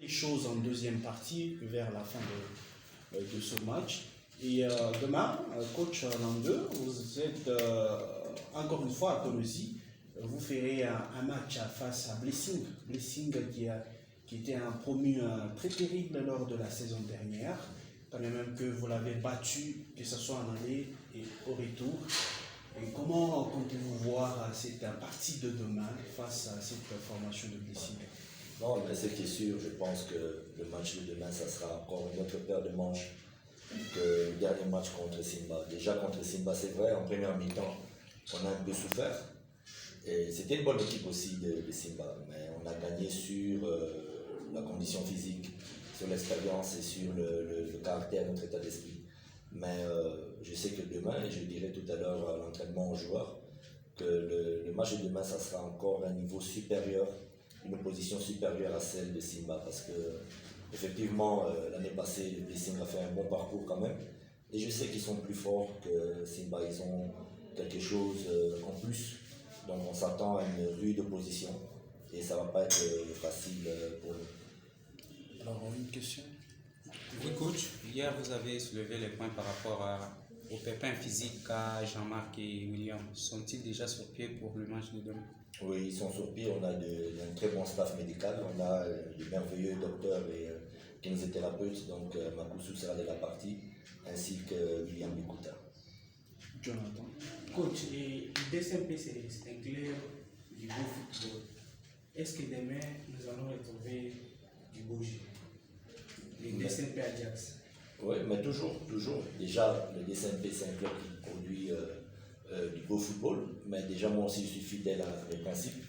les choses en deuxième partie vers la fin de ce match. Et demain, coach Langue, vous êtes encore une fois à Tolosi. Vous ferez un match face à Blessing. Blessing qui était un promu très terrible lors de la saison dernière. Quand même que vous l'avez battu, que ce soit en aller et au retour. Et comment comptez-vous voir cette partie de demain face à cette formation de Blessing? Non, mais ce qui est sûr, je pense que le match de demain, ça sera encore une autre paire de manches que le dernier match contre Simba. Déjà contre Simba, c'est vrai, en première mi-temps, on a un peu souffert. Et c'était une bonne équipe aussi de Simba, mais on a gagné sur la condition physique, sur l'expérience et sur le caractère, notre état d'esprit. Mais je sais que demain, et je dirai tout à l'heure à l'entraînement aux joueurs, que le match de demain, ça sera encore un niveau supérieur, une opposition supérieure à celle de Simba, parce que effectivement, l'année passée, le Blessing a fait un bon parcours quand même, et je sais qu'ils sont plus forts que Simba, ils ont quelque chose en plus, donc on s'attend à une rude opposition, et ça ne va pas être facile pour nous. Alors, une question? Oui, coach, hier vous avez soulevé les points par rapport aux pépins physiques qu'a Jean-Marc et William. Sont-ils déjà sur pied pour le match de demain? Oui, ils sont sur pied. On a un très bon staff médical. On a de merveilleux docteurs et kinésithérapeutes. Donc, Makousou sera de la partie, ainsi que William Bikuta. Jonathan. Coach, et le DCMP, c'est un club du beau football. Est-ce que demain, nous allons retrouver du beau jeu? Le DCMP Ajax. Oui, mais toujours. Déjà, le DCMP, c'est un club qui produit du beau football, mais déjà, moi aussi, je suis fidèle à mes principes.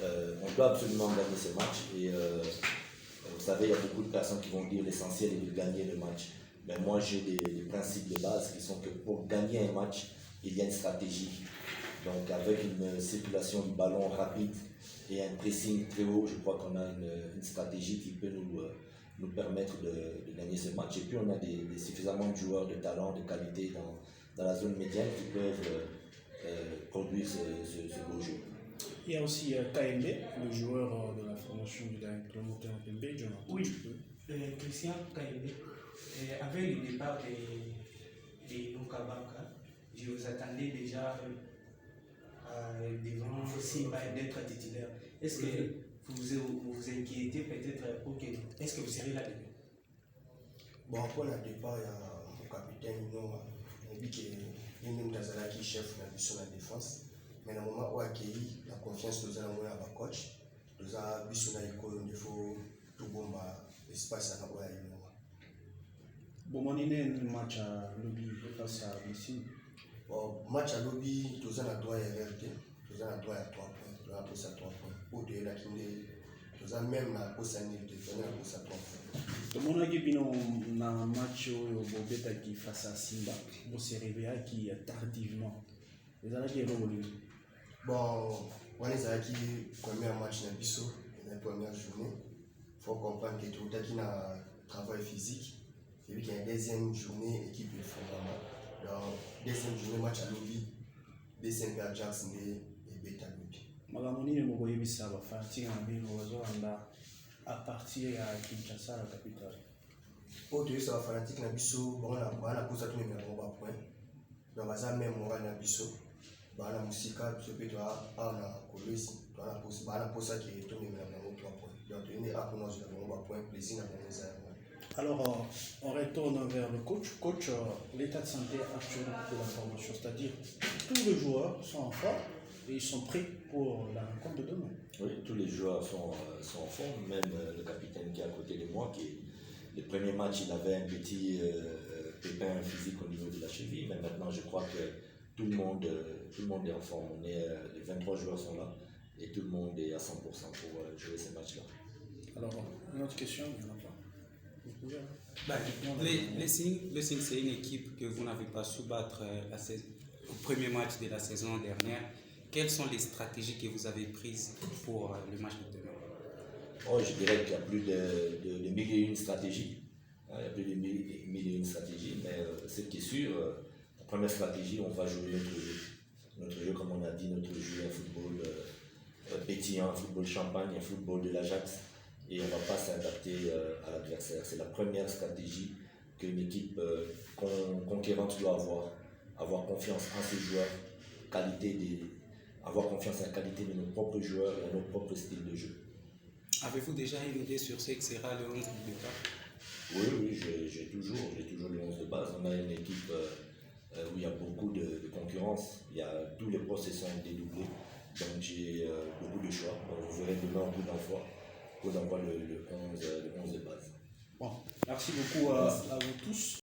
On doit absolument gagner ce match. Et vous savez, il y a beaucoup de personnes qui vont dire l'essentiel est de gagner le match. Mais moi, j'ai des principes de base qui sont que pour gagner un match, il y a une stratégie. Donc, avec une circulation du ballon rapide et un pressing très haut, je crois qu'on a une stratégie qui peut nous permettre de gagner ce match. Et puis, on a suffisamment de joueurs de talent, de qualité dans la zone médiane qui peuvent produire ce beau jeu. Il y a aussi KMB, le joueur de la formation du promoteur KMB, Jonathan. Oui, Christian KMB. Avec le départ de Luka Baka, je vous attendais déjà devant Simba d'être titulaire. Est-ce que vous vous inquiétez peut-être pour que. Est-ce que vous serez là demain? Bon, pour le départ, il y a mon capitaine, il dit qu'il est même Tazalaki, chef de la défense. Mais dans le moment où il a accueilli la confiance de la coach, nous avons vu son école, il faut tout bon espace à la Bon, on est un match à lobby face à Blessing. Bon, match à lobby, nous avons droit à RRT, nous avons droit à 3 points, nous avons posé à 3 points. Pour de la Kinde, nous avons même la poste à 9, nous avons posé à 3 points. Tout le monde a dit dans un match au Bobeta qui face à Simba, vous se réveillez qui tardivement. Vous avez évolué. Bon, on est à qui premier match dans Bissau, la première journée. Il faut comprendre que tout le monde a un travail physique. Et puis qu'il y a une deuxième journée, équipe de fondament. Donc, deuxième journée, match à lobby, DCMP Ajax et Beta Lobby. Magamoni ne mogoye bisaba fatigue en bino wazoranda à partir à Kinshasa, la capitale. Autre ça va fanatique na Bissau, bon on a posé tout numéro en point. Donc ça même on va na Bissau. Bana musika peut na Kolwezi, bana posa qui est tout numéro en 3 points. Donc on est à pour nous avons un point plaisir dans les airs. Alors, on retourne vers le coach. Coach, l'état de santé actuel de la formation, c'est-à-dire tous les joueurs sont en forme et ils sont prêts pour la rencontre de demain. Oui, tous les joueurs sont en forme, même le capitaine qui est à côté de moi, le premier match, il avait un petit pépin physique au niveau de la cheville, mais maintenant je crois que tout le monde est en forme. Les 23 joueurs sont là et tout le monde est à 100% pour jouer ce match-là. Alors, une autre question, il n'y en a pas. Le Signe, c'est une équipe que vous n'avez pas su battre au premier match de la saison dernière. Quelles sont les stratégies que vous avez prises pour le match de demain? Oh, je dirais qu'il y a plus de 1001 stratégies. Il y a plus de 1001 stratégies, mais ce qui est sûr, la première stratégie, on va jouer notre jeu. Notre jeu, comme on a dit, notre jeu, un football pétillant, un football champagne, un football de l'Ajax. Et on ne va pas s'adapter C'est la première stratégie qu'une équipe conquérante doit avoir. Avoir confiance en ses joueurs, avoir confiance en la qualité de nos propres joueurs et à nos propres styles de jeu. Avez-vous déjà une idée sur ce que sera le 11 de départ? Oui, j'ai toujours le 11 de base. On a une équipe où il y a beaucoup de concurrence. Tous les postes sont dédoublés. Donc j'ai beaucoup de choix. Donc vous verrez demain au bout d'envoi le 11 de base. Bon, merci beaucoup à vous tous.